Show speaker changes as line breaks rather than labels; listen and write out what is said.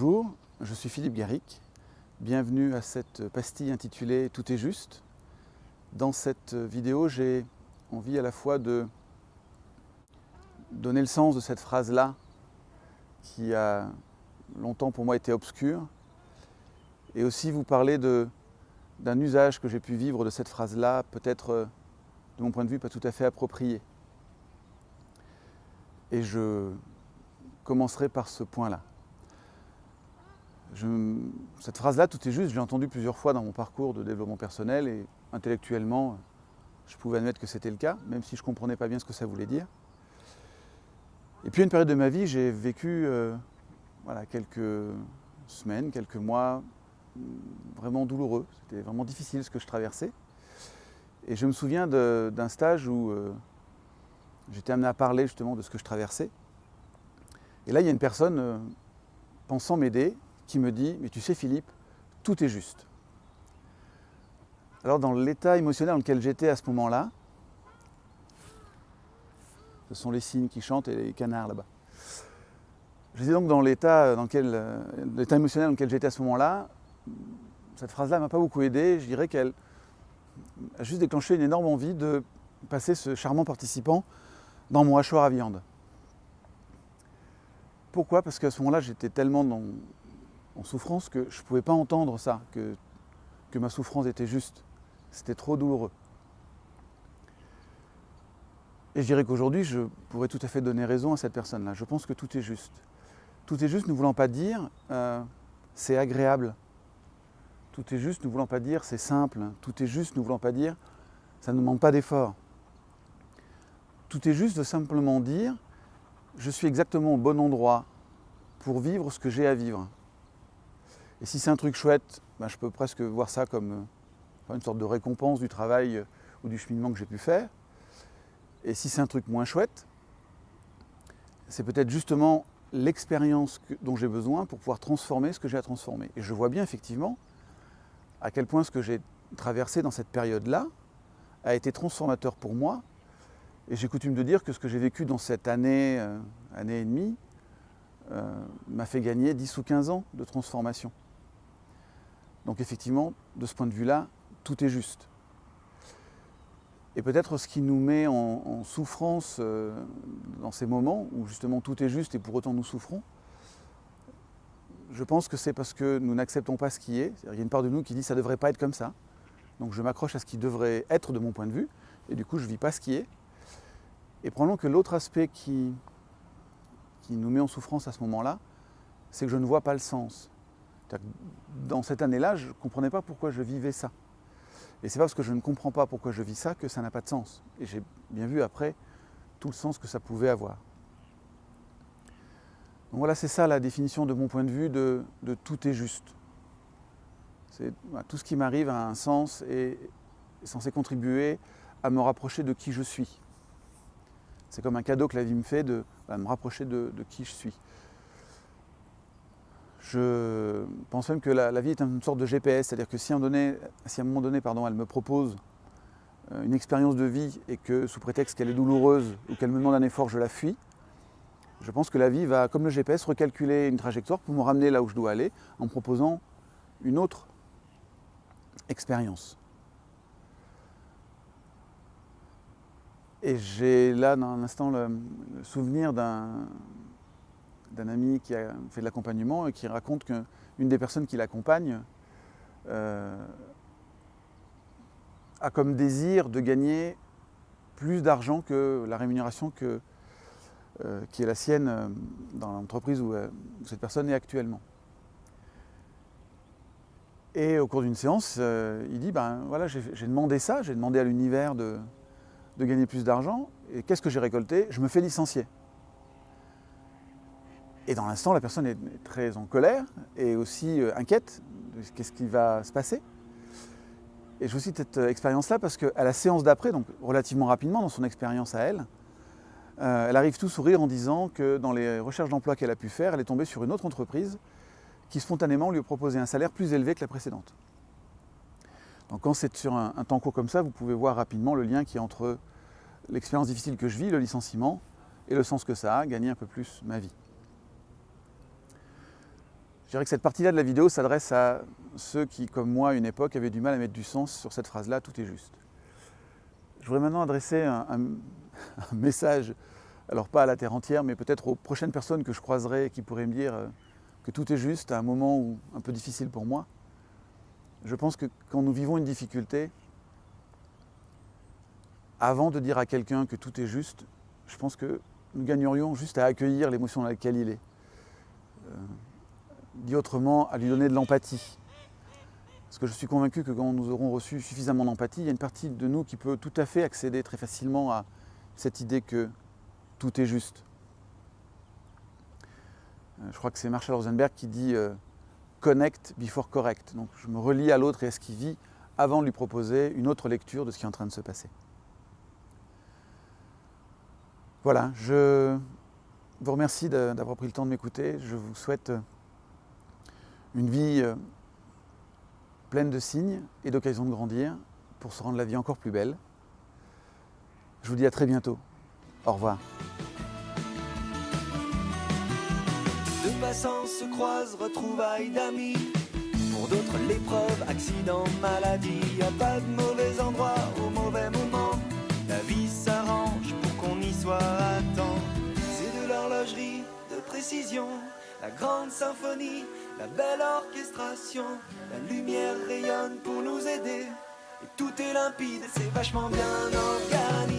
Bonjour, je suis Philippe Garric. Bienvenue à cette pastille intitulée « Tout est juste ». Dans cette vidéo, j'ai envie à la fois de donner le sens de cette phrase-là, qui a longtemps pour moi été obscure, et aussi vous parler d'un usage que j'ai pu vivre de cette phrase-là, peut-être de mon point de vue pas tout à fait approprié. Et je commencerai par ce point-là. Cette phrase-là, tout est juste, j'ai entendu plusieurs fois dans mon parcours de développement personnel et intellectuellement, je pouvais admettre que c'était le cas, même si je ne comprenais pas bien ce que ça voulait dire. Et puis à une période de ma vie, j'ai vécu quelques semaines, quelques mois vraiment douloureux. C'était vraiment difficile ce que je traversais. Et je me souviens d'un stage où j'étais amené à parler justement de ce que je traversais. Et là, il y a une personne pensant m'aider qui me dit « Mais tu sais Philippe, tout est juste ». Alors dans l'état émotionnel dans lequel j'étais à ce moment-là, ce sont les cygnes qui chantent et les canards là-bas. J'étais donc dans l'état émotionnel dans lequel j'étais à ce moment-là. Cette phrase-là ne m'a pas beaucoup aidé. Je dirais qu'elle a juste déclenché une énorme envie de passer ce charmant participant dans mon hachoir à viande. Pourquoi ? Parce qu'à ce moment-là, j'étais tellement en souffrance que je ne pouvais pas entendre ça, que ma souffrance était juste. C'était trop douloureux. Et je dirais qu'aujourd'hui, je pourrais tout à fait donner raison à cette personne-là. Je pense que tout est juste. Tout est juste ne voulant pas dire c'est agréable. Tout est juste ne voulant pas dire c'est simple. Tout est juste ne voulant pas dire ça ne demande pas d'effort. Tout est juste veut simplement dire je suis exactement au bon endroit pour vivre ce que j'ai à vivre. Et si c'est un truc chouette, je peux presque voir ça comme une sorte de récompense du travail ou du cheminement que j'ai pu faire. Et si c'est un truc moins chouette, c'est peut-être justement l'expérience dont j'ai besoin pour pouvoir transformer ce que j'ai à transformer. Et je vois bien effectivement à quel point ce que j'ai traversé dans cette période-là a été transformateur pour moi. Et j'ai coutume de dire que ce que j'ai vécu dans cette année et demie, m'a fait gagner 10 ou 15 ans de transformation. Donc effectivement, de ce point de vue-là, tout est juste. Et peut-être ce qui nous met en souffrance dans ces moments où justement tout est juste et pour autant nous souffrons, je pense que c'est parce que nous n'acceptons pas ce qui est. C'est-à-dire, il y a une part de nous qui dit ça ne devrait pas être comme ça. Donc je m'accroche à ce qui devrait être de mon point de vue et du coup je ne vis pas ce qui est. Et probablement que l'autre aspect qui nous met en souffrance à ce moment-là, c'est que je ne vois pas le sens. Dans cette année-là, je ne comprenais pas pourquoi je vivais ça. Et c'est pas parce que je ne comprends pas pourquoi je vis ça que ça n'a pas de sens. Et j'ai bien vu après tout le sens que ça pouvait avoir. Donc voilà, c'est ça la définition de mon point de vue de tout est juste. Tout ce qui m'arrive a un sens et est censé contribuer à me rapprocher de qui je suis. C'est comme un cadeau que la vie me fait de me rapprocher de qui je suis. Je pense même que la vie est une sorte de GPS, c'est-à-dire que si à un moment donné, elle me propose une expérience de vie et que sous prétexte qu'elle est douloureuse ou qu'elle me demande un effort, je la fuis, je pense que la vie va, comme le GPS, recalculer une trajectoire pour me ramener là où je dois aller en me proposant une autre expérience. Et j'ai là, dans un instant, le souvenir d'un ami qui a fait de l'accompagnement et qui raconte qu'une des personnes qui l'accompagne a comme désir de gagner plus d'argent que la rémunération qui est la sienne dans l'entreprise où cette personne est actuellement. Et au cours d'une séance, il dit j'ai demandé ça, j'ai demandé à l'univers de gagner plus d'argent, et qu'est-ce que j'ai récolté ? Je me fais licencier. Et dans l'instant, la personne est très en colère et aussi inquiète de qu'est-ce qui va se passer. Et je cite cette expérience-là parce qu'à la séance d'après, donc relativement rapidement dans son expérience à elle, elle arrive tout sourire en disant que dans les recherches d'emploi qu'elle a pu faire, elle est tombée sur une autre entreprise qui spontanément lui a proposé un salaire plus élevé que la précédente. Donc quand c'est sur un temps court comme ça, vous pouvez voir rapidement le lien qui est entre l'expérience difficile que je vis, le licenciement, et le sens que ça a, gagner un peu plus ma vie. Je dirais que cette partie-là de la vidéo s'adresse à ceux qui, comme moi, à une époque, avaient du mal à mettre du sens sur cette phrase-là, tout est juste. Je voudrais maintenant adresser un message, alors pas à la terre entière, mais peut-être aux prochaines personnes que je croiserai et qui pourraient me dire que tout est juste à un moment un peu difficile pour moi. Je pense que quand nous vivons une difficulté, avant de dire à quelqu'un que tout est juste, je pense que nous gagnerions juste à accueillir l'émotion dans laquelle il est. Dit autrement, à lui donner de l'empathie. Parce que je suis convaincu que quand nous aurons reçu suffisamment d'empathie, il y a une partie de nous qui peut tout à fait accéder très facilement à cette idée que tout est juste. Je crois que c'est Marshall Rosenberg qui dit « connect before correct ». Donc je me relie à l'autre et à ce qu'il vit avant de lui proposer une autre lecture de ce qui est en train de se passer. Voilà, je vous remercie d'avoir pris le temps de m'écouter. Je vous souhaite une vie pleine de signes et d'occasions de grandir pour se rendre la vie encore plus belle. Je vous dis à très bientôt. Au revoir.
Deux passants se croisent, retrouvailles d'amis. Pour d'autres, l'épreuve, accident, maladie. Y a pas de mauvais endroit au mauvais moment. La vie s'arrange pour qu'on y soit à temps. C'est de l'horlogerie de précision, la grande symphonie, la belle orchestration. La lumière rayonne pour nous aider et tout est limpide, c'est vachement bien organisé.